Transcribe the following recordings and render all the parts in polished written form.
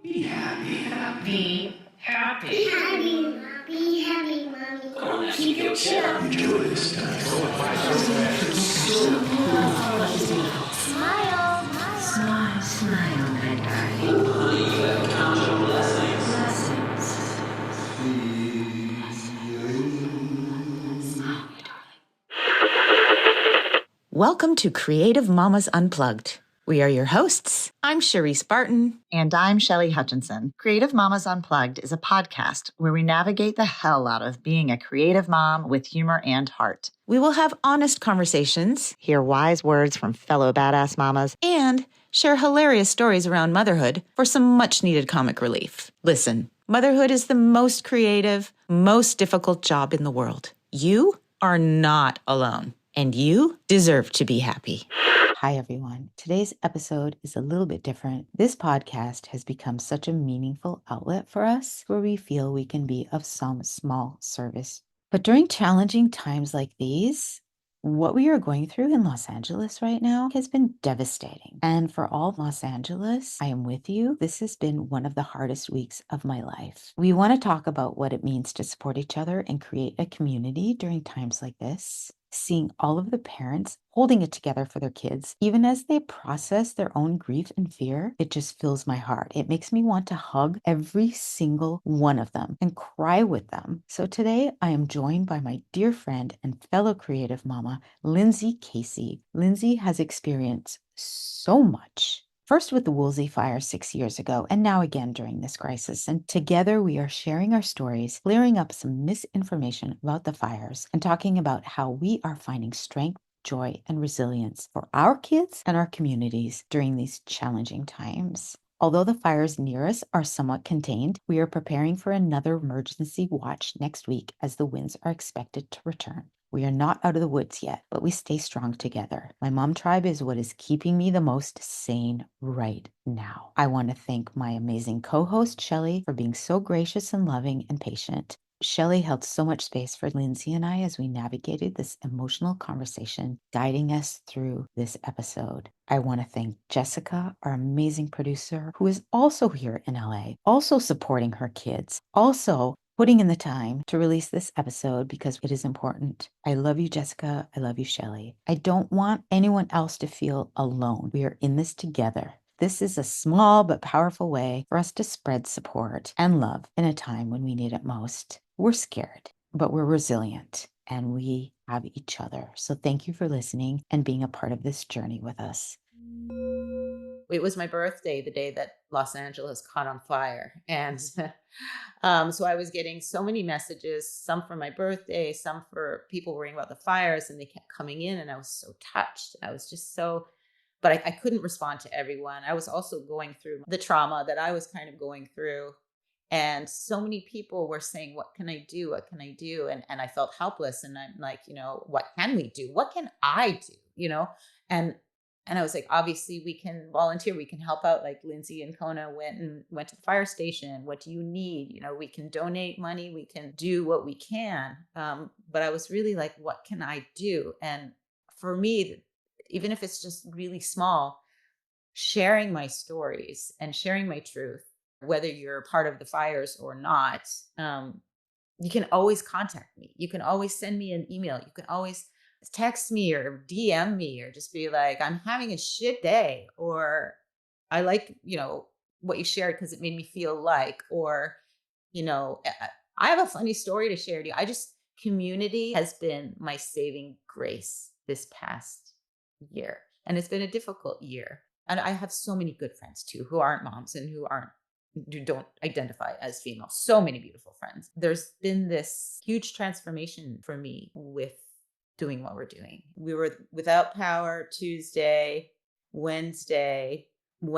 Be happy, happy. Be happy. Be happy, Mom. Be happy, Mommy. Come on, keep your chin up. Enjoy this time. Smile. Smile, smile, my darling. Blessings. Welcome to Creative Mamas Unplugged. We are your hosts. I'm Cherice Barton. And I'm Shelly Hutchinson. Creative Mamas Unplugged is a podcast where we navigate the hell out of being a creative mom with humor and heart. We will have honest conversations, Hear wise words from fellow badass mamas, and share hilarious stories around motherhood for some much-needed comic relief. Listen, motherhood is the most creative, most difficult job in the world. You are not alone, and you deserve to be happy. Hi, everyone. Today's episode is a little bit different. This podcast has become such a meaningful outlet for us where we feel we can be of some small service. But during challenging times like these, what we are going through in Los Angeles right now has been devastating. And for all Los Angeles, I am with you. This has been one of the hardest weeks of my life. We want to talk about what it means to support each other and create a community during times like this. Seeing all of the parents holding it together for their kids, even as they process their own grief and fear, it just fills my heart. It makes me want to hug every single one of them and cry with them. So today I am joined by my dear friend and fellow creative mama, Lindsey Casey. Lindsey has experienced so much. First with the Woolsey Fire 6 years ago, and now again during this crisis. And together we are sharing our stories, clearing up some misinformation about the fires, and talking about how we are finding strength, joy, and resilience for our kids and our communities during these challenging times. Although the fires near us are somewhat contained, we are preparing for another emergency watch next week as the winds are expected to return. We are not out of the woods yet, but we stay strong together. My mom tribe is what is keeping me the most sane right now. I want to thank my amazing co-host, Shelly, for being so gracious and loving and patient. Shelly held so much space for Lindsey and I as we navigated this emotional conversation, guiding us through this episode. I want to thank Jessica, our amazing producer, who is also here in LA, also supporting her kids, also putting in the time to release this episode because it is important. I love you, Jessica. I love you, Shelly. I don't want anyone else to feel alone. We are in this together. This is a small but powerful way for us to spread support and love in a time when we need it most. We're scared, but we're resilient and we have each other. So thank you for listening and being a part of this journey with us. It was my birthday, the day that Los Angeles caught on fire. And so I was getting so many messages, some for my birthday, some for people worrying about the fires, and they kept coming in. And I was so touched. I was just so, but I couldn't respond to everyone. I was also going through the trauma that I was kind of going through. And so many people were saying, what can I do? What can I do? And I felt helpless. And I'm like, what can we do? What can I do? And I was like, obviously we can volunteer. We can help out. Like Lindsey and Kona went to the fire station. What do you need? We can donate money. We can do what we can. But I was really like, what can I do? And for me, even if it's just really small, sharing my stories and sharing my truth, whether you're part of the fires or not, you can always contact me. You can always send me an email. You can always text me or DM me or just be like, I'm having a shit day, or I like, what you shared because it made me feel like, or, I have a funny story to share to you. Community has been my saving grace this past year. And it's been a difficult year. And I have so many good friends too, who aren't moms and who don't identify as female. So many beautiful friends. There's been this huge transformation for me with doing what we're doing. We were without power Tuesday, Wednesday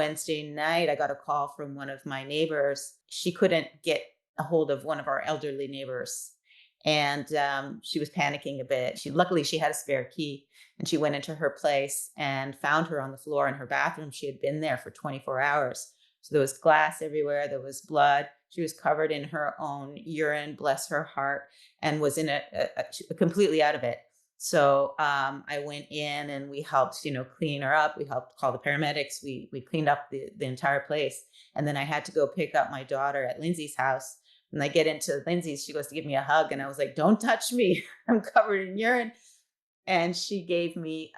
night. I got a call from one of my neighbors. She couldn't get a hold of one of our elderly neighbors. And she was panicking a bit. Luckily she had a spare key, and she went into her place and found her on the floor in her bathroom. She had been there for 24 hours. So there was glass everywhere. There was blood. She was covered in her own urine, bless her heart, and was in completely out of it. So I went in and we helped, clean her up. We helped call the paramedics. We cleaned up the entire place. And then I had to go pick up my daughter at Lindsay's house. And I get into Lindsay's, she goes to give me a hug. And I was like, don't touch me. I'm covered in urine. And she gave me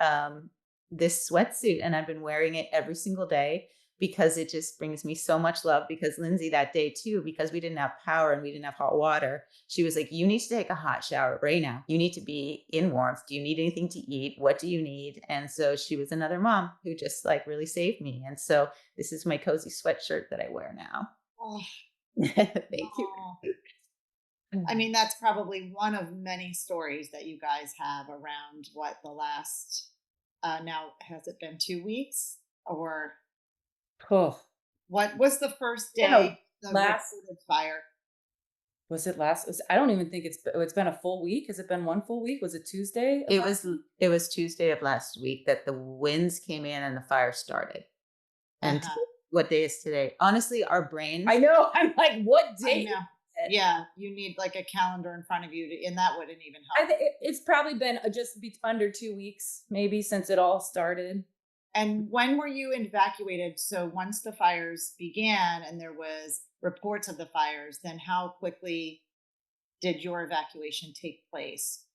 this sweatsuit, and I've been wearing it every single day because it just brings me so much love. Because Lindsay that day too, because we didn't have power and we didn't have hot water, she was like, you need to take a hot shower right now. You need to be in warmth. Do you need anything to eat? What do you need? And so she was another mom who just like really saved me. And so this is my cozy sweatshirt that I wear now. Oh, Thank you. I mean, that's probably one of many stories that you guys have around what the last, now, has it been 2 weeks? Or Oh, what was the first Yeah, no, day the last- reported fire? was it last? I don't even think it's been a full week. Has it been one full week? Was it Tuesday? It was Tuesday of last week that the winds came in and the fire started. And Uh-huh. what day is today? Honestly, our brains. I know. I'm like, what I date? know. Yeah, you need like a calendar in front of you, and that wouldn't even I help. think it's probably been under 2 weeks, maybe, since it all started. And when were you evacuated? So once the fires began and there was reports of the fires, then how quickly did your evacuation take place?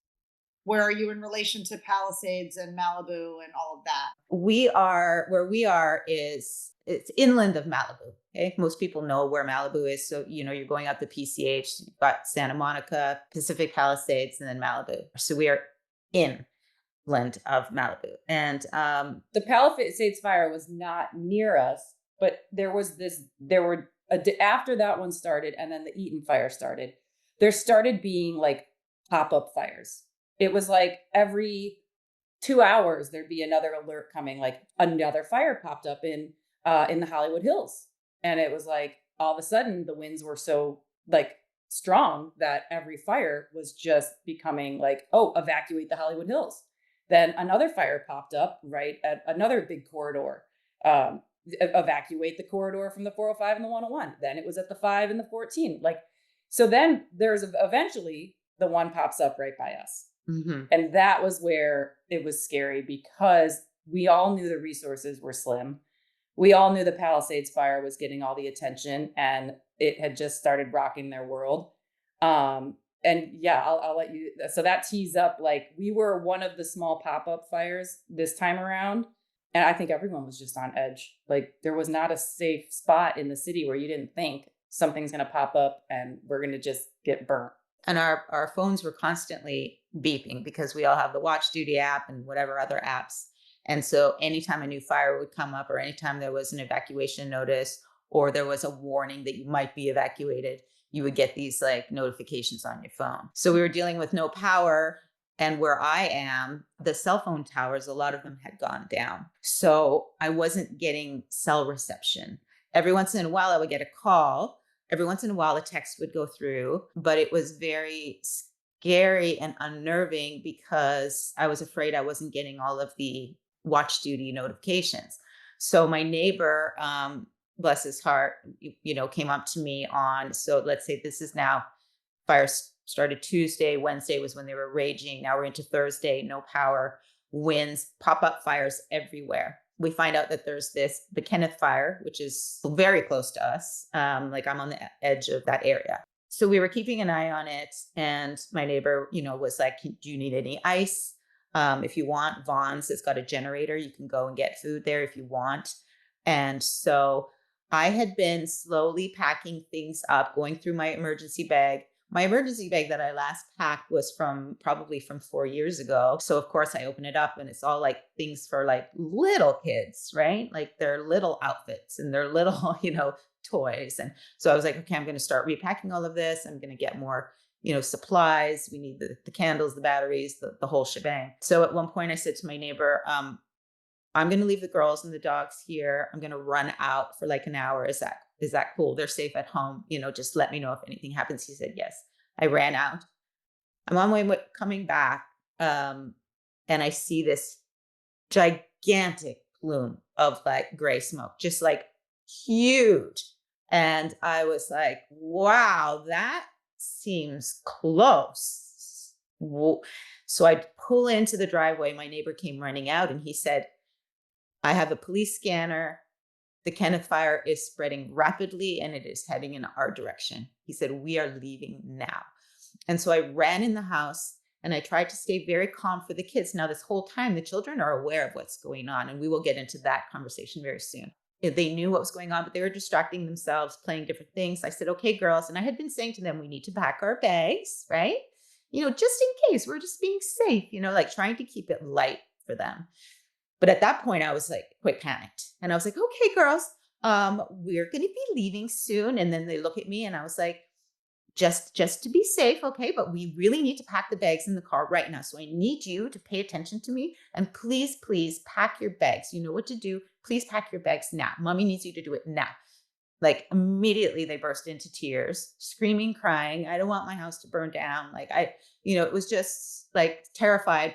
Where are you in relation to Palisades and Malibu and all of that? Where we are is it's inland of Malibu. Okay. Most people know where Malibu is. So, you're going up the PCH, you've got Santa Monica, Pacific Palisades, and then Malibu. So we are inland of Malibu. And The Palisades fire was not near us, but after that one started and then the Eaton fire started, there started being like pop-up fires. It was like every 2 hours there'd be another alert coming, like another fire popped up in the Hollywood Hills. And it was like all of a sudden the winds were so like strong that every fire was just becoming like, oh, evacuate the Hollywood Hills. Then another fire popped up right at another big corridor. Evacuate the corridor from the 405 and the 101. Then it was at the 5 and the 14. Like, so then there's eventually the one pops up right by us. mm-hmm. And that was where it was scary because we all knew the resources were slim. We all knew the Palisades fire was getting all the attention and it had just started rocking their world. And yeah, I'll let you. So that tees up, like we were one of the small pop-up fires this time around. And I think everyone was just on edge. Like there was not a safe spot in the city where you didn't think something's going to pop up and we're going to just get burnt. And our phones were constantly beeping because we all have the Watch Duty app and whatever other apps. And so anytime a new fire would come up or anytime there was an evacuation notice or there was a warning that you might be evacuated, you would get these like notifications on your phone. So we were dealing with no power. And where I am, the cell phone towers, a lot of them had gone down. So I wasn't getting cell reception. Every once in a while, I would get a call. Every once in a while, a text would go through, but it was very scary and unnerving because I was afraid I wasn't getting all of the Watch Duty notifications. So my neighbor, bless his heart, came up to me so let's say this is now fires started Tuesday, Wednesday was when they were raging. Now we're into Thursday, no power, winds, pop-up fires everywhere. We find out that there's the Kenneth fire, which is very close to us. Like I'm on the edge of that area. So we were keeping an eye on it. And my neighbor, was like, do you need any ice? If you want, Vaughn's has got a generator. You can go and get food there if you want. And so I had been slowly packing things up, going through my emergency bag. My emergency bag that I last packed was probably from 4 years ago. So of course I open it up and it's all like things for like little kids, right? Like their little outfits and their little, toys. And so I was like, okay, I'm going to start repacking all of this. I'm going to get more, supplies. We need the candles, the batteries, the whole shebang. So at one point I said to my neighbor, I'm going to leave the girls and the dogs here. I'm going to run out for like an hour. Is that cool? They're safe at home. Just let me know if anything happens. He said, yes. I ran out. I'm on my way coming back. And I see this gigantic plume of like gray smoke, just like huge. And I was like, wow, that seems close. So I pull into the driveway. My neighbor came running out and he said, I have a police scanner. The Kenneth fire is spreading rapidly and it is heading in our direction. He said, we are leaving now. And so I ran in the house and I tried to stay very calm for the kids. Now, this whole time, the children are aware of what's going on, and we will get into that conversation very soon. They knew what was going on, but they were distracting themselves, playing different things. I said, okay, girls. And I had been saying to them, we need to pack our bags, right? Just in case, we're just being safe, like trying to keep it light for them. But at that point, I was like quite panicked. And I was like, okay, girls, we're going to be leaving soon. And then they look at me and I was like, just to be safe, okay? But we really need to pack the bags in the car right now. So I need you to pay attention to me. And please, please pack your bags. You know what to do. Please pack your bags now. Mommy needs you to do it now. Like immediately they burst into tears, screaming, crying. I don't want my house to burn down. Like it was just like terrified.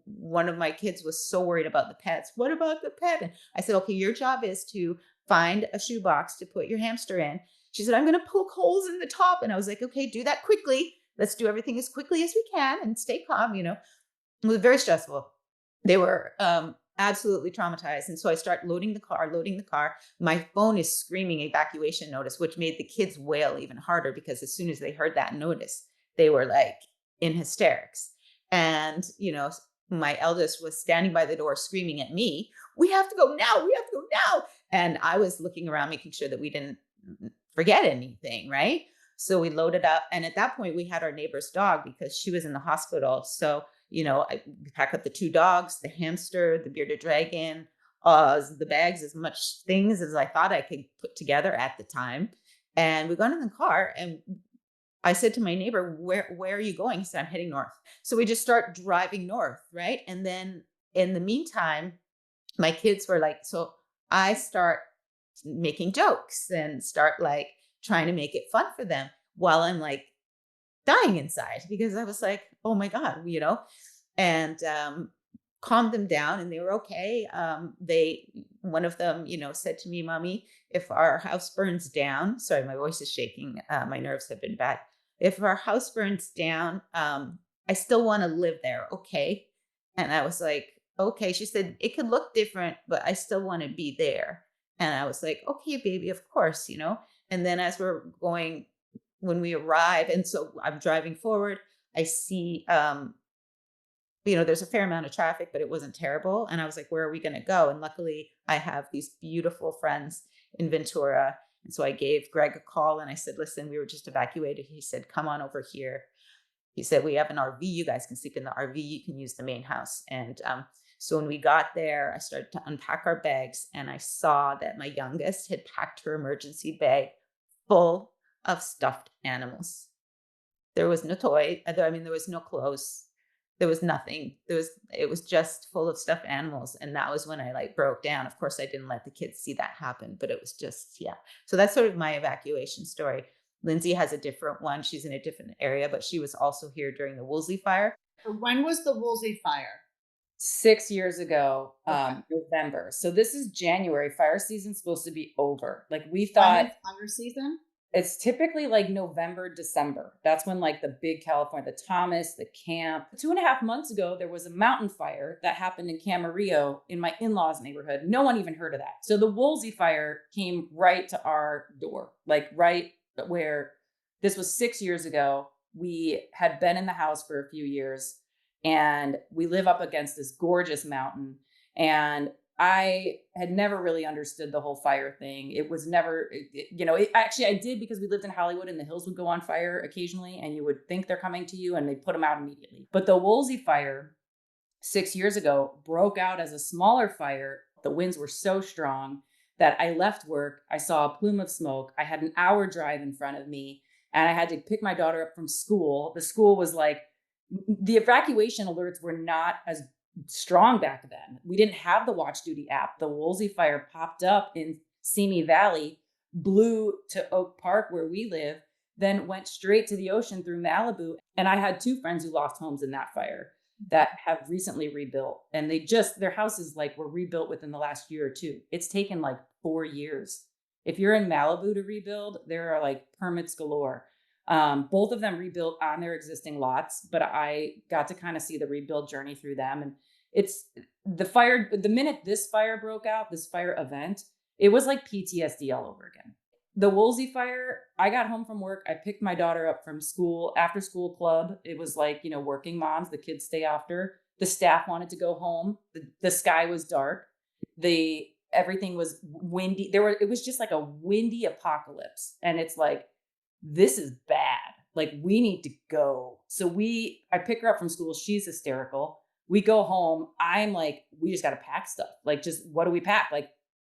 One of my kids was so worried about the pets. What about the pet? And I said, okay, your job is to find a shoebox to put your hamster in. She said, I'm going to poke holes in the top. And I was like, okay, do that quickly. Let's do everything as quickly as we can and stay calm. It was very stressful. They were absolutely traumatized. And so I start loading the car. My phone is screaming evacuation notice, which made the kids wail even harder because as soon as they heard that notice, they were like in hysterics. And, my eldest was standing by the door screaming at me, we have to go now. We have to go now. And I was looking around, making sure that we didn't forget anything, right? So we loaded up. And at that point, we had our neighbor's dog because she was in the hospital. So I pack up the 2 dogs, the hamster, the bearded dragon, the bags, as much things as I thought I could put together at the time. And we got in the car and I said to my neighbor, where are you going? He said, I'm heading north. So we just start driving north, right? And then in the meantime, my kids were like, so I start making jokes and start like trying to make it fun for them while I'm like dying inside because I was like, oh my God, and calmed them down and they were okay. One of them, said to me, Mommy, if our house burns down, sorry, my voice is shaking. My nerves have been bad. If our house burns down, I still want to live there. Okay. And I was like, okay. She said, it could look different, but I still want to be there. And I was like, okay, baby, of course, And then as we're going, when we arrive, and so I'm driving forward, I see, there's a fair amount of traffic, but it wasn't terrible. And I was like, where are we going to go? And luckily I have these beautiful friends in Ventura. And so I gave Greg a call and I said, listen, we were just evacuated. He said, come on over here. He said, we have an RV. You guys can sleep in the RV. You can use the main house. And so when we got there, I started to unpack our bags and I saw that my youngest had packed her emergency bag full of stuffed animals. There was no toy. There was no clothes. There was nothing. It was just full of stuffed animals. And that was when I like broke down. Of course, I didn't let the kids see that happen, but it was just, yeah. So that's sort of my evacuation story. Lindsey has a different one. She's in a different area, but she was also here during the Woolsey Fire. When was the Woolsey Fire? 6 years ago, Okay. November. So this is January. Fire season's supposed to be over. Like we When thought. is fire season? It's typically like November, December. That's when like the big California, the Thomas, the camp. 2.5 months ago, there was a mountain fire that happened in Camarillo in my in-laws neighborhood. No one even heard of that. So the Woolsey Fire came right to our door, like right where this was 6 years ago. We had been in the house for a few years and we live up against this gorgeous mountain. And I had never really understood the whole fire thing. It was never, actually I did because we lived in Hollywood and the hills would go on fire occasionally and you would think they're coming to you and they put them out immediately. But the Woolsey Fire 6 years ago broke out as a smaller fire. The winds were so strong that I left work. I saw a plume of smoke. I had an hour drive in front of me and I had to pick my daughter up from school. The school was like, the evacuation alerts were not as strong back then. We didn't have the Watch Duty app. The Woolsey Fire popped up in Simi Valley, blew to Oak Park where we live, then went straight to the ocean through Malibu. And I had 2 friends who lost homes in that fire that have recently rebuilt. And their houses like were rebuilt within the last year or 2. It's taken like 4 years. If you're in Malibu to rebuild, there are like permits galore. Both of them rebuilt on their existing lots, but I got to kind of see the rebuild journey through them. And it's the minute this fire broke out, this fire event, it was like PTSD all over again. The Woolsey Fire, I got home from work. I picked my daughter up from school, after school club. It was like, working moms, the kids stay after. The staff wanted to go home. The sky was dark. Everything was windy. It was just like a windy apocalypse. And it's like, this is bad. Like, we need to go. So I pick her up from school. She's hysterical. We go home. I'm like, we just got to pack stuff. Like, just what do we pack? Like,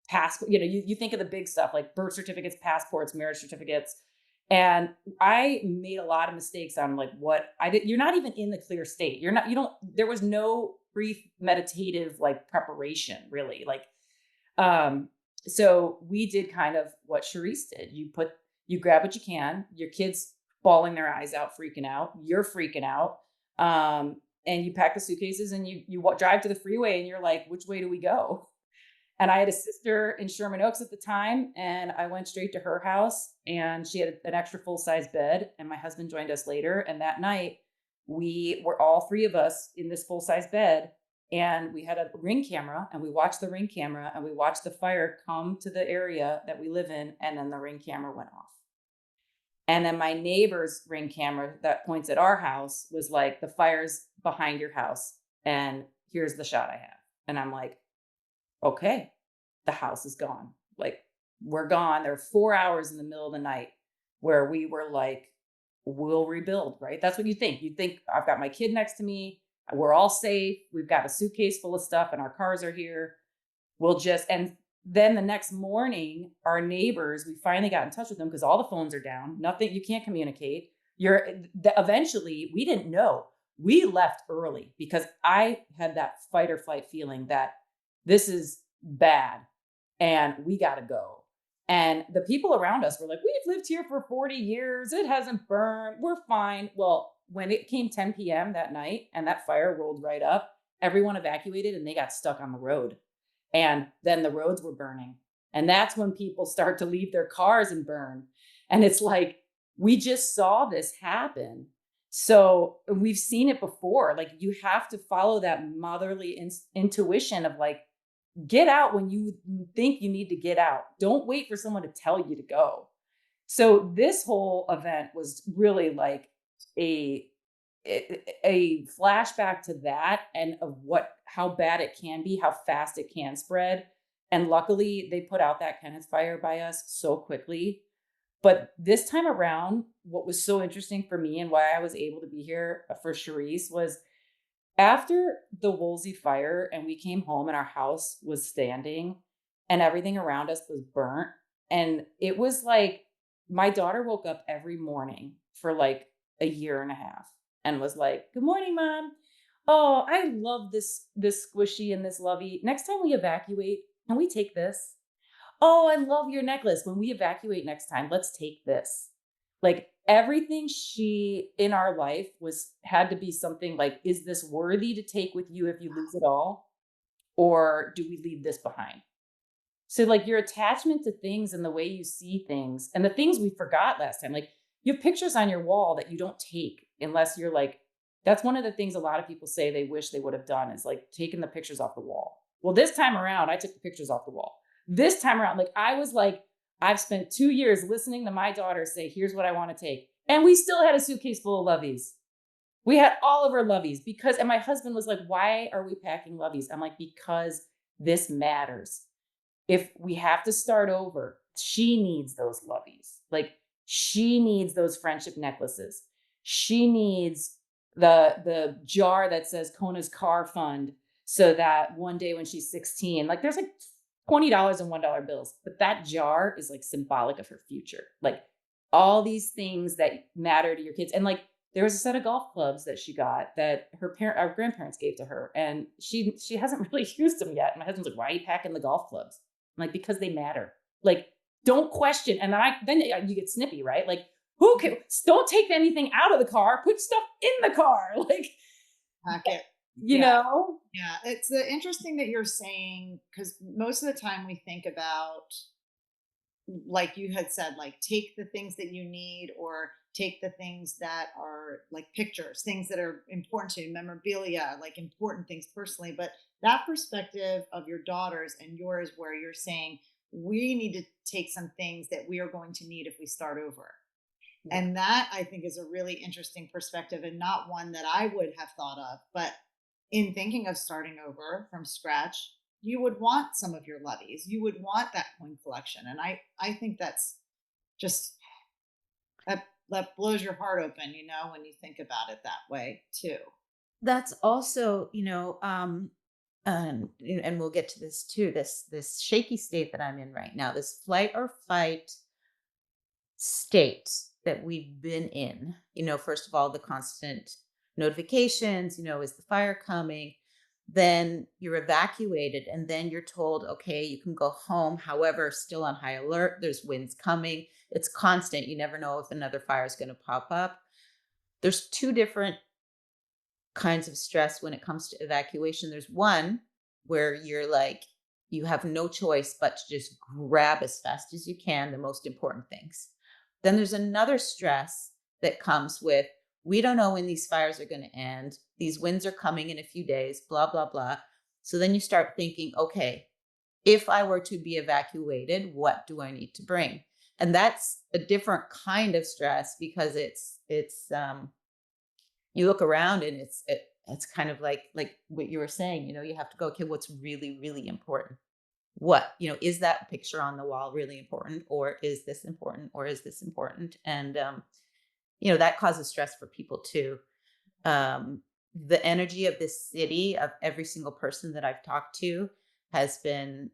passport, you think of the big stuff like birth certificates, passports, marriage certificates. And I made a lot of mistakes on like what I did. You're not even in the clear state. There was no premeditative like preparation really. Like, so we did kind of what Cherice did. You grab what you can, your kids bawling their eyes out, freaking out, you're freaking out. And you pack the suitcases and you drive to the freeway and you're like, which way do we go? And I had a sister in Sherman Oaks at the time, and I went straight to her house, and she had an extra full-size bed, and my husband joined us later. And that night, we were all three of us in this full-size bed, and we had a Ring camera, and we watched the Ring camera, and we watched the fire come to the area that we live in, and then the Ring camera went off. And then my neighbor's Ring camera that points at our house was like, the fire's behind your house, and here's the shot I have. And I'm like, okay, the house is gone. Like, we're gone. There were 4 hours in the middle of the night where we were like, we'll rebuild, right? That's what you think. You think, I've got my kid next to me. We're all safe. We've got a suitcase full of stuff and our cars are here. And then the next morning, our neighbors, we finally got in touch with them because all the phones are down. Nothing, you can't communicate. Eventually, we didn't know. We left early because I had that fight or flight feeling that this is bad and we got to go. And the people around us were like, we've lived here for 40 years. It hasn't burned. We're fine. Well, when it came 10 p.m. that night and that fire rolled right up, everyone evacuated and they got stuck on the road. And then the roads were burning. And that's when people start to leave their cars and burn. And it's like, we just saw this happen. So we've seen it before. Like, you have to follow that motherly intuition of like, get out when you think you need to get out. Don't wait for someone to tell you to go. So this whole event was really like a flashback to that and of how bad it can be, how fast it can spread. And luckily they put out that Kenneth fire by us so quickly. But this time around, what was so interesting for me and why I was able to be here for Cherice was after the Woolsey Fire and we came home and our house was standing and everything around us was burnt. And it was like, my daughter woke up every morning for like a year and a half and was like, good morning, Mom. Oh, I love this squishy and this lovey. Next time we evacuate, can we take this? Oh, I love your necklace. When we evacuate next time, let's take this. Like, everything in our life had to be something like, is this worthy to take with you if you lose it all? Or do we leave this behind? So like, your attachment to things and the way you see things and the things we forgot last time, like, you have pictures on your wall that you don't take unless you're like, that's one of the things a lot of people say they wish they would have done is like taken the pictures off the wall. Well, this time around, I took the pictures off the wall. This time around, like, I was like, I've spent 2 years listening to my daughter say, here's what I want to take. And we still had a suitcase full of loveys. We had all of our loveys and my husband was like, why are we packing loveys? I'm like, because this matters. If we have to start over, she needs those loveys. Like, she needs those friendship necklaces. She needs the jar that says Kona's car fund so that one day when she's 16, like, there's like $20 and $1 bills, but that jar is like symbolic of her future. Like, all these things that matter to your kids. And like, there was a set of golf clubs that she got that our grandparents gave to her, and she hasn't really used them yet. And my husband's like, why are you packing the golf clubs? I'm like, because they matter. Like, don't question. And then you get snippy, right? Like, don't take anything out of the car, put stuff in the car. Like, Pack it. You know? Yeah. It's interesting that you're saying, because most of the time we think about like you had said, like take the things that you need, or take the things that are like pictures, things that are important to you, memorabilia, like important things personally. But that perspective of your daughters and yours, where you're saying we need to take some things that we are going to need if we start over. And that I think is a really interesting perspective, and not one that I would have thought of. But in thinking of starting over from scratch, you would want some of your loveys. You would want that coin collection. And I think that's just that blows your heart open, when you think about it that way too. That's also, and we'll get to this too, this shaky state that I'm in right now, this flight or fight state that we've been in. First of all, the constant notifications, is the fire coming? Then you're evacuated, and then you're told, okay, you can go home. However, still on high alert, there's winds coming. It's constant. You never know if another fire is going to pop up. There's two different kinds of stress when it comes to evacuation. There's one where you're like, you have no choice but to just grab as fast as you can the most important things. Then there's another stress that comes with, we don't know when these fires are going to end. These winds are coming in a few days, blah, blah, blah. So then you start thinking, okay, if I were to be evacuated, what do I need to bring? And that's a different kind of stress, because it's you look around and it's kind of like what you were saying, you have to go, okay, what's really, really important? What, is that picture on the wall really important, or is this important, or is this important? And, that causes stress for people too. The energy of this city, of every single person that I've talked to, has been,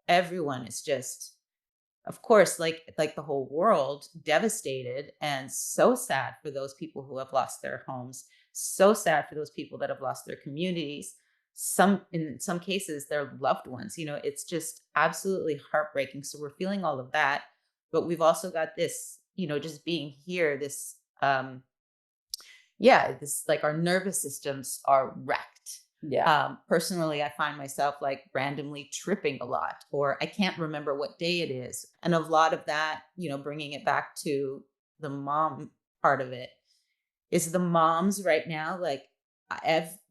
everyone is just, of course, like the whole world, devastated, and so sad for those people who have lost their homes, so sad for those people that have lost their communities, in some cases their loved ones. It's just absolutely heartbreaking. So we're feeling all of that, but we've also got this, just being here, this this, like, our nervous systems are wrecked. Personally, I find myself like randomly tripping a lot, or I can't remember what day it is. And a lot of that, bringing it back to the mom part of it, is the moms right now. Like,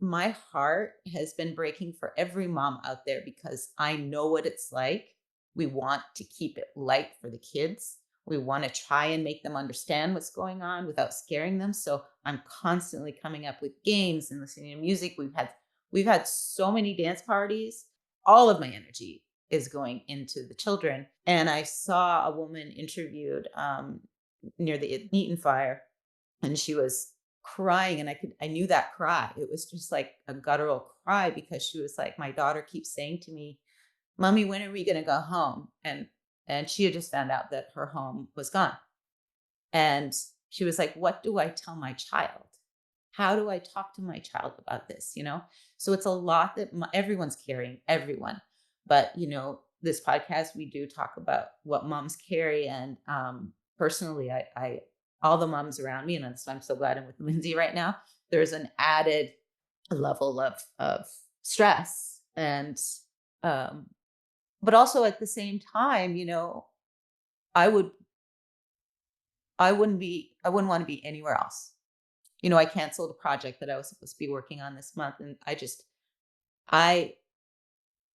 my heart has been breaking for every mom out there, because I know what it's like. We want to keep it light for the kids. We want to try and make them understand what's going on without scaring them. So I'm constantly coming up with games and listening to music. We've had so many dance parties. All of my energy is going into the children. And I saw a woman interviewed near the Eaton fire, and she was crying, and I knew that cry. It was just like a guttural cry, because she was like, my daughter keeps saying to me, Mommy, when are we going to go home? And she had just found out that her home was gone. And she was like, what do I tell my child? How do I talk to my child about this? So it's a lot that everyone's carrying, everyone. But, this podcast, we do talk about what moms carry. And personally, I all the moms around me, and I'm so glad I'm with Lindsey right now, there's an added level of stress. And but also at the same time, I wouldn't want to be anywhere else. I canceled a project that I was supposed to be working on this month, and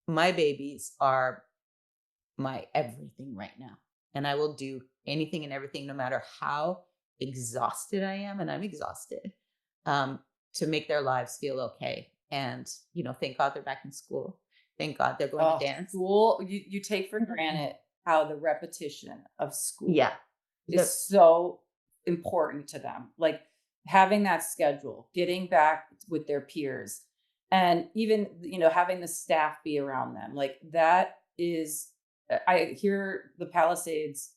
my babies are my everything right now, and I will do anything and everything, no matter how exhausted I am, and I'm exhausted, to make their lives feel okay. And thank God they're back in school. Thank God they're going to dance. School, you take for granted how the repetition of school is so important to them. Like, having that schedule, getting back with their peers, and even, having the staff be around them. Like, that is, I hear the Palisades,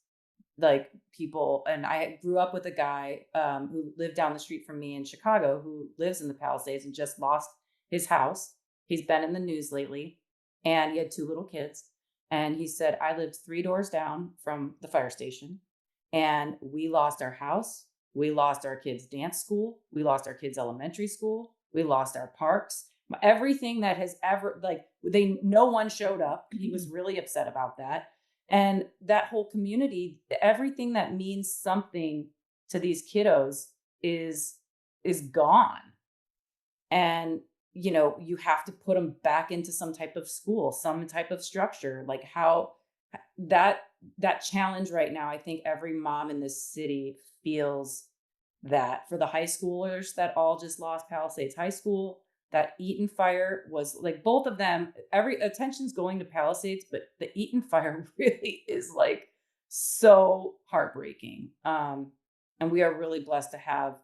like, people, and I grew up with a guy who lived down the street from me in Chicago, who lives in the Palisades and just lost his house. He's been in the news lately, and he had 2 little kids. And he said, I lived 3 doors down from the fire station, and we lost our house. We lost our kids' dance school. We lost our kids' elementary school. We lost our parks. Everything that has ever, no one showed up. He was really upset about that. And that whole community, everything that means something to these kiddos is gone. And you have to put them back into some type of school, some type of structure. Like how that challenge right now, I think every mom in this city feels that. For the high schoolers that all just lost Palisades High School, that Eaton fire was like, both of them, every attention's going to Palisades, but the Eaton fire really is like so heartbreaking. And we are really blessed to have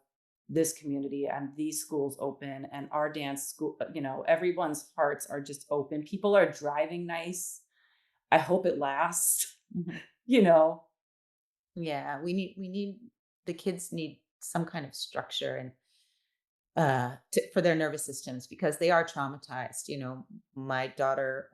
this community and these schools open, and our dance school, everyone's hearts are just open. People are driving nice. I hope it lasts. Yeah, we need the kids need some kind of structure and for their nervous systems, because they are traumatized. My daughter,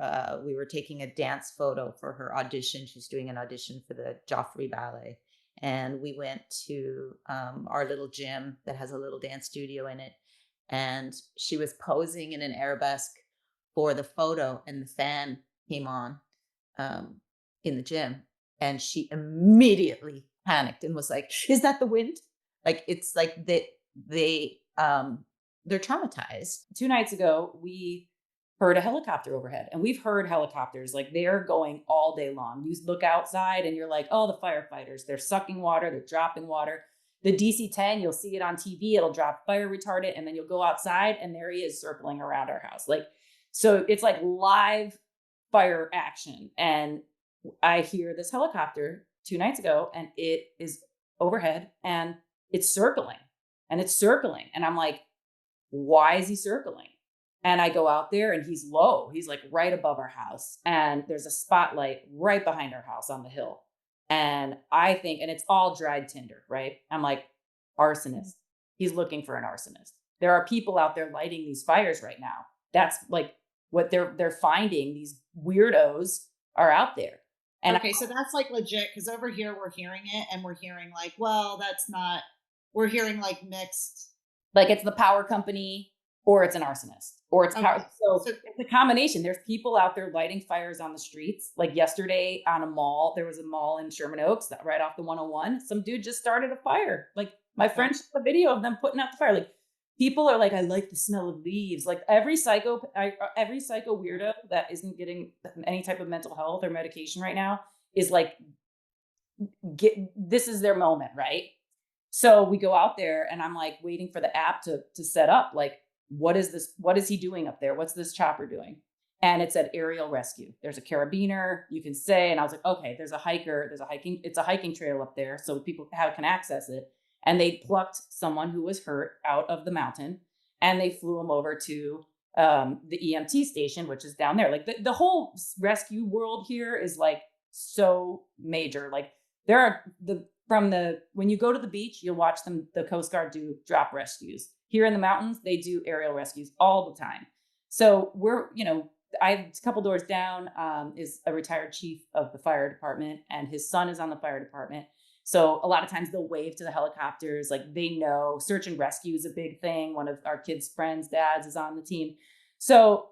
we were taking a dance photo for her audition. She's doing an audition for the Joffrey Ballet. And we went to our little gym that has a little dance studio in it. And she was posing in an arabesque for the photo, and the fan came on in the gym. And she immediately panicked and was like, "Is that the wind?" Like, it's like they're traumatized. 2 nights ago, we heard a helicopter overhead, and we've heard helicopters, like they're going all day long. You look outside and you're like, oh, the firefighters, they're sucking water, they're dropping water. The DC-10, you'll see it on TV, it'll drop fire retardant, and then you'll go outside and there he is circling around our house. Like, so it's like live fire action. And I hear this helicopter 2 nights ago, and it is overhead and it's circling and it's circling. And I'm like, why is he circling? And I go out there and he's low. He's like right above our house. And there's a spotlight right behind our house on the hill. And I think, and it's all dried tinder, right? I'm like, arsonist. He's looking for an arsonist. There are people out there lighting these fires right now. That's like what they're finding. These weirdos are out there. And okay, so that's like legit, because over here we're hearing it and we're hearing like, well, that's not, we're hearing like mixed. Like it's the power company, or it's an arsonist, or it's power. Okay. So it's a combination. There's people out there lighting fires on the streets. Like yesterday on a mall, there was a mall in Sherman Oaks that right off the 101. Some dude just started a fire. Like my friend shot a video of them putting out the fire. Like people are like, I like the smell of leaves. Like every psycho weirdo that isn't getting any type of mental health or medication right now is like, this is their moment, right? So we go out there and I'm like waiting for the app to set up. Like, what is this? What is he doing up there? What's this chopper doing? And it said aerial rescue. There's a carabiner, you can say. And I was like, okay, it's a hiking trail up there. So people can access it. And they plucked someone who was hurt out of the mountain and they flew him over to the EMT station, which is down there. Like the whole rescue world here is like so major. Like there are when you go to the beach, you'll watch the Coast Guard do drop rescues. Here in the mountains, they do aerial rescues all the time. So a couple doors down is a retired chief of the fire department, and his son is on the fire department. So a lot of times they'll wave to the helicopters, like they know search and rescue is a big thing. One of our kids' friends' dads is on the team. So,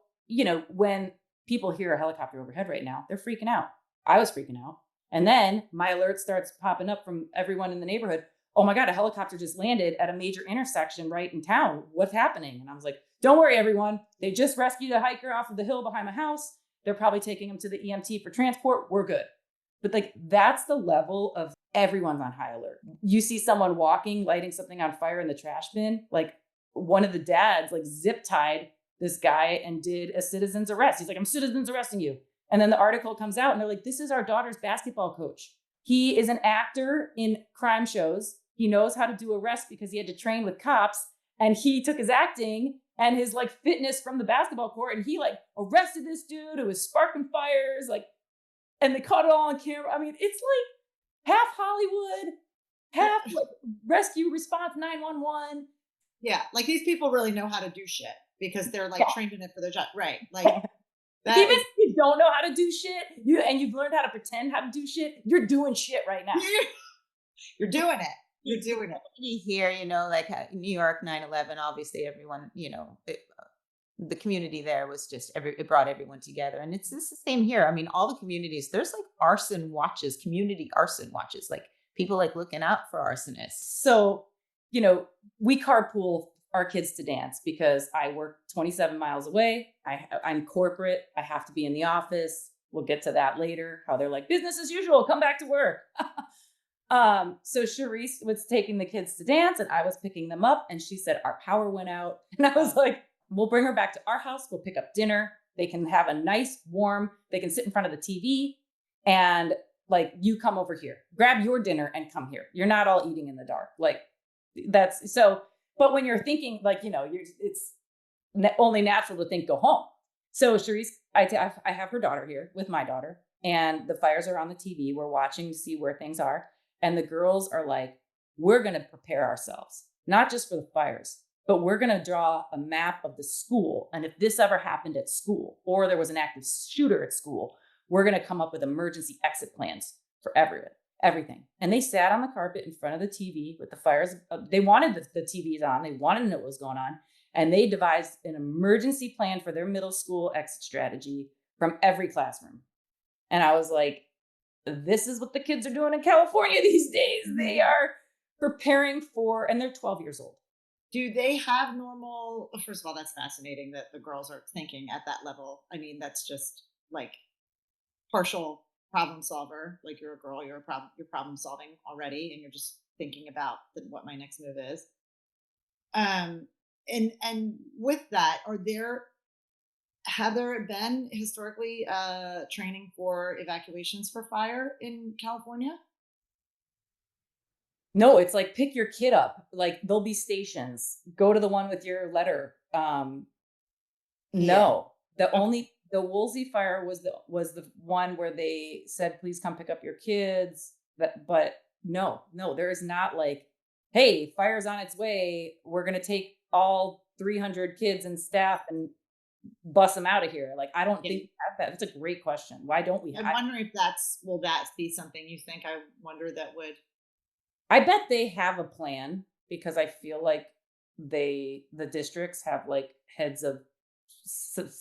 when people hear a helicopter overhead right now, they're freaking out. I was freaking out. And then my alert starts popping up from everyone in the neighborhood. Oh my God, a helicopter just landed at a major intersection right in town. What's happening? And I was like, don't worry, everyone. They just rescued a hiker off of the hill behind my house. They're probably taking him to the EMT for transport. We're good. But like, that's the level of everyone's on high alert. You see someone walking, lighting something on fire in the trash bin. Like one of the dads, like zip tied this guy and did a citizen's arrest. He's like, I'm citizen's arresting you. And then the article comes out and they're like, this is our daughter's basketball coach. He is an actor in crime shows. He knows how to do arrests because he had to train with cops. And he took his acting and his like fitness from the basketball court. And he like arrested this dude who was sparking fires. Like, and they caught it all on camera. I mean, it's like half Hollywood, half like rescue response 911. Yeah. Like these people really know how to do shit because they're like trained in it for their job. Right. Like even if you don't know how to do shit, you've learned how to pretend how to do shit, you're doing shit right now. You're doing it. You're doing it. Here, like New York 9/11, obviously everyone, the community there was just it brought everyone together. And it's the same here. I mean, all the communities, there's like arson watches, community arson watches, like people like looking out for arsonists. So, we carpool our kids to dance because I work 27 miles away. I'm corporate. I have to be in the office. We'll get to that later, how they're like, business as usual, come back to work. So Cherice was taking the kids to dance and I was picking them up, and she said our power went out. And I was like, we'll bring her back to our house. We'll pick up dinner. They can have a nice warm, they can sit in front of the TV, and like, you come over here, grab your dinner and come here. You're not all eating in the dark. Like that's so, but when you're thinking like, it's only natural to think go home. So Cherice, I have her daughter here with my daughter, and the fires are on the TV. We're watching to see where things are. And the girls are like, we're going to prepare ourselves, not just for the fires, but we're going to draw a map of the school. And if this ever happened at school, or there was an active shooter at school, we're going to come up with emergency exit plans for everything. And they sat on the carpet in front of the TV with the fires. They wanted the TVs on. They wanted to know what was going on. And they devised an emergency plan for their middle school exit strategy from every classroom. And I was like, this is what the kids are doing in California these days. They are preparing for, and they're 12 years old. Do they have normal? First of all, that's fascinating that the girls are thinking at that level. I mean, that's just like partial problem solver. Like, you're a girl, you're problem solving already, and you're just thinking about what my next move is. And with that, have there been historically training for evacuations for fire in California? No, it's like, pick your kid up. Like, there'll be stations. Go to the one with your letter. No, the Woolsey Fire was the one where they said, please come pick up your kids. But no, there is not like, hey, fire's on its way. We're going to take all 300 kids and staff and bust them out of here. Like, I don't think we have that. That's a great question. Why don't we have I'm wondering if will that be something you think? I wonder that would. I bet they have a plan, because I feel like the districts have like heads of,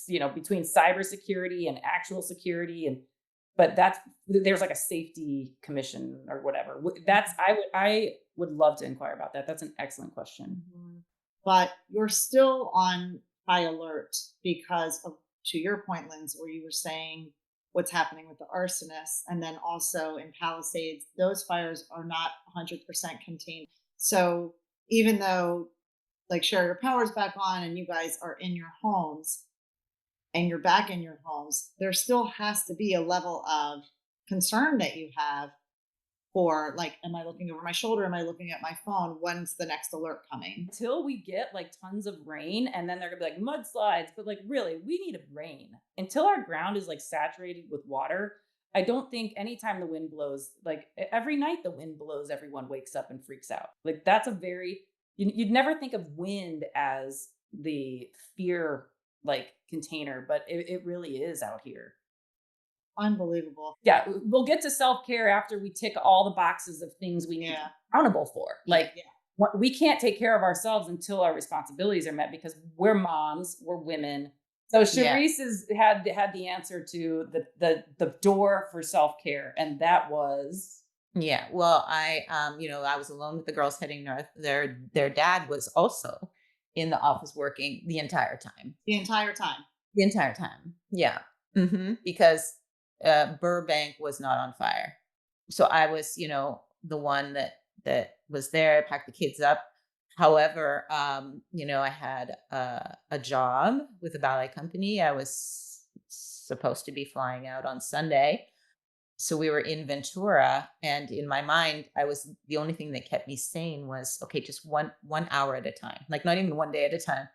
between cybersecurity and actual security, but there's like a safety commission or whatever. I would love to inquire about that. That's an excellent question. Mm-hmm. But you're still on high alert because of, to your point, Lindsey, where you were saying what's happening with the arsonists, and then also in Palisades, those fires are not 100% contained. So even though, like, Cher, your power's back on and you guys are in your homes and you're back in your homes, there still has to be a level of concern that you have for, like, am I looking over my shoulder? Am I looking at my phone? When's the next alert coming? Until we get like tons of rain, and then they're gonna be like mudslides, but like, really, we need rain. Until our ground is like saturated with water, I don't think anytime the wind blows, like every night the wind blows, everyone wakes up and freaks out. Like, that's you'd never think of wind as the fear like container, but it really is out here. Unbelievable. Yeah, we'll get to self-care after we tick all the boxes of things we need to be accountable for. Like, we can't take care of ourselves until our responsibilities are met, because we're moms, we're women. So Cherice had the answer to the door for self-care, and that was. Yeah, well, I was alone with the girls heading north. Their dad was also in the office working the entire time. The entire time. Yeah. Mm-hmm. Because Burbank was not on fire. So I was, the one that was there, packed the kids up. However, I had a job with a ballet company. I was supposed to be flying out on Sunday. So we were in Ventura, and in my mind, the only thing that kept me sane was, okay, just one hour at a time. Like, not even one day at a time,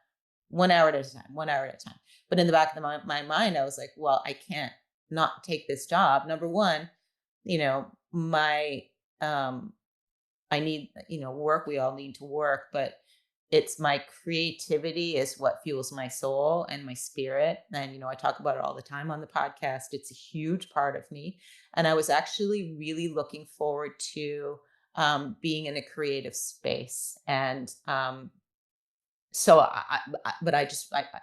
1 hour at a time. But in the back of my mind, I was like, well, I can't not take this job. Number one, I need, work. We all need to work, but it's my creativity is what fuels my soul and my spirit. And, I talk about it all the time on the podcast. It's a huge part of me. And I was actually really looking forward to being in a creative space. And So but I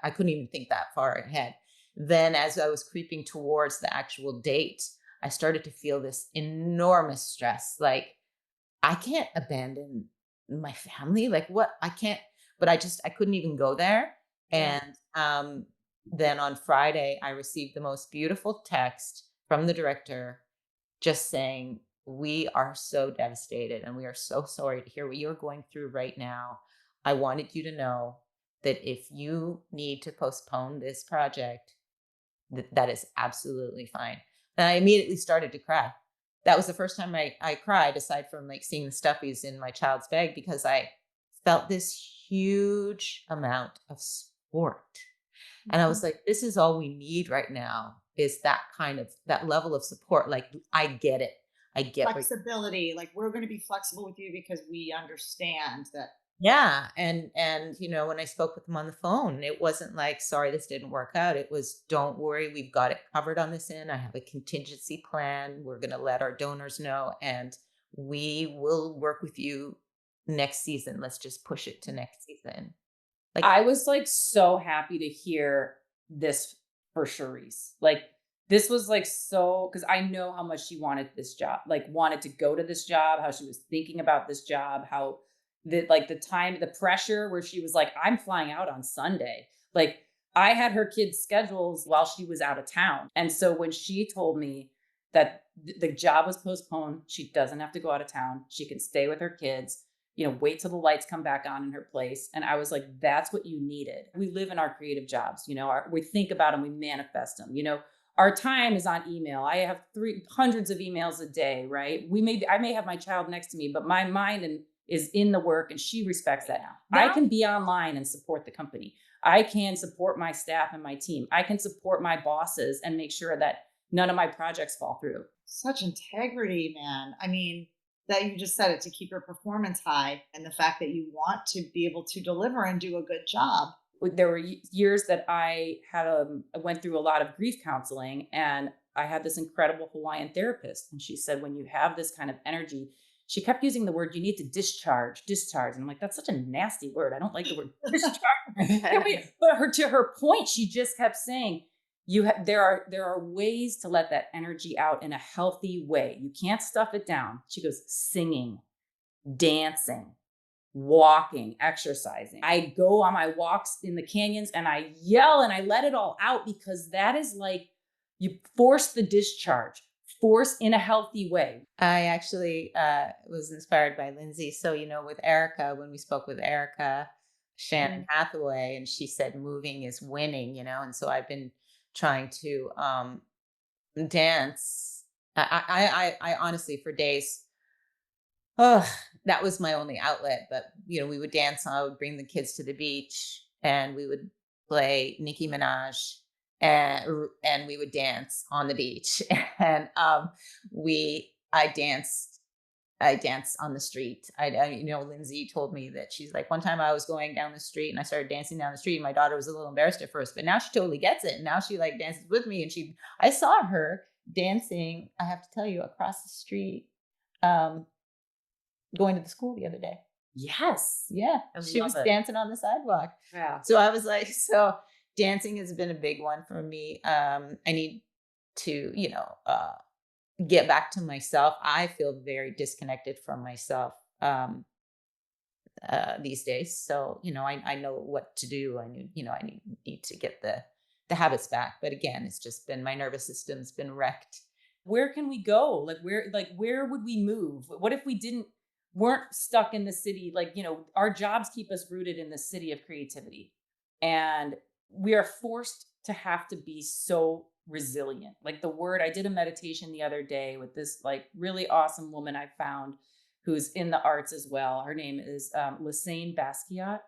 couldn't even think that far ahead. Then as I was creeping towards the actual date, I started to feel this enormous stress. Like, I can't abandon my family. Like, what? I can't, but I couldn't even go there. Yeah. And then on Friday, I received the most beautiful text from the director just saying, "We are so devastated and we are so sorry to hear what you're going through right now. I wanted you to know that if you need to postpone this project, that is absolutely fine." And I immediately started to cry. That was the first time I cried, aside from like seeing the stuffies in my child's bag, because I felt this huge amount of support. And I was like, this is all we need right now, is that kind of that level of support. Like, I get it. I get what. Flexibility, like we're going to be flexible with you because we understand that. Yeah, and when I spoke with them on the phone, it wasn't like, "Sorry, this didn't work out." It was, "Don't worry, we've got it covered on this end. I have a contingency plan. We're going to let our donors know, and we will work with you next season. Let's just push it to next season." Like, I was like so happy to hear this for Cherice. Like, this was like so, because I know how much she wanted this job, like wanted to go to this job, how she was thinking about this job, how the time, the pressure where she was like, I'm flying out on Sunday. Like, I had her kids' schedules while she was out of town. And so when she told me that the job was postponed, she doesn't have to go out of town. She can stay with her kids, wait till the lights come back on in her place. And I was like, that's what you needed. We live in our creative jobs, we think about them, we manifest them, our time is on email. I have hundreds of emails a day, right? I may have my child next to me, but my mind is in the work, and she respects that now. I can be online and support the company. I can support my staff and my team. I can support my bosses and make sure that none of my projects fall through. Such integrity, man. I mean, that you just said it, to keep your performance high, and the fact that you want to be able to deliver and do a good job. There were years that I went through a lot of grief counseling, and I had this incredible Hawaiian therapist. And she said, when you have this kind of energy, she kept using the word, you need to discharge. And I'm like, that's such a nasty word. I don't like the word discharge. But to her point, she just kept saying, there are ways to let that energy out in a healthy way. You can't stuff it down. She goes, singing, dancing, walking, exercising. I go on my walks in the canyons and I yell and I let it all out, because that is like, you force the discharge, force in a healthy way. I actually was inspired by Lindsey. So, with Erica, when we spoke with Erica, Shannon Hathaway, and she said moving is winning, and so I've been trying to dance. I honestly, for days, that was my only outlet. But we would dance. I would bring the kids to the beach, and we would play Nicki Minaj, and we would dance on the beach. And I danced on the street. Lindsey told me that she's like, one time I was going down the street and I started dancing down the street. My daughter was a little embarrassed at first, but now she totally gets it. And now she like dances with me. And I saw her dancing, I have to tell you, across the street, going to the school the other day. Yes. Yeah. She was dancing on the sidewalk. Yeah. So I was like, so dancing has been a big one for me. I need to, get back to myself. I feel very disconnected from myself these days. So, I know what to do. I need to get the habits back. But again, it's just been, my nervous system's been wrecked. Where can we go? Where would we move? What if we weren't stuck in the city? Our jobs keep us rooted in the city of creativity, and we are forced to have to be so resilient. I did a meditation the other day with this really awesome woman I found, who's in the arts as well. Her name is Lassane Basquiat.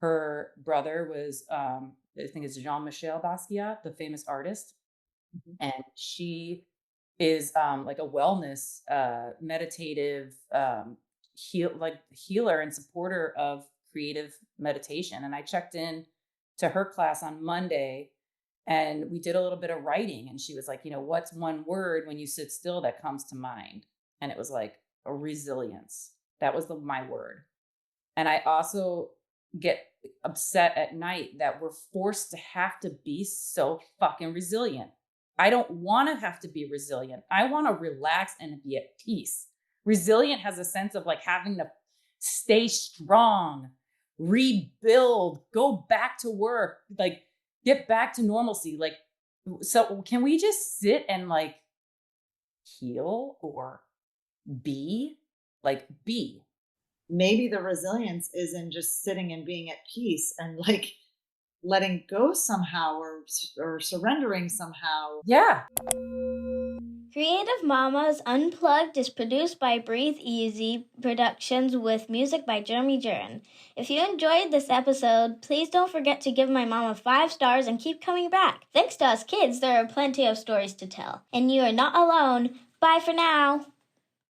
Her brother was, I think it's Jean-Michel Basquiat, the famous artist. And she is like a wellness, meditative, healer and supporter of creative meditation. And I checked in to her class on Monday, and we did a little bit of writing. And she was like, what's one word when you sit still that comes to mind? And it was like a resilience. That was my word. And I also get upset at night that we're forced to have to be so fucking resilient. I don't want to have to be resilient. I want to relax and be at peace. Resilient has a sense of like having to stay strong, rebuild, go back to work, like get back to normalcy. Like, so can we just sit and like heal or be? Like, be. Maybe the resilience is in just sitting and being at peace and like letting go somehow or surrendering somehow. Yeah. Creative Mamas Unplugged is produced by Breatheasy Productions with music by Jeremy Jurin. If you enjoyed this episode, please don't forget to give my mama 5 stars and keep coming back. Thanks to us kids, there are plenty of stories to tell. And you are not alone. Bye for now.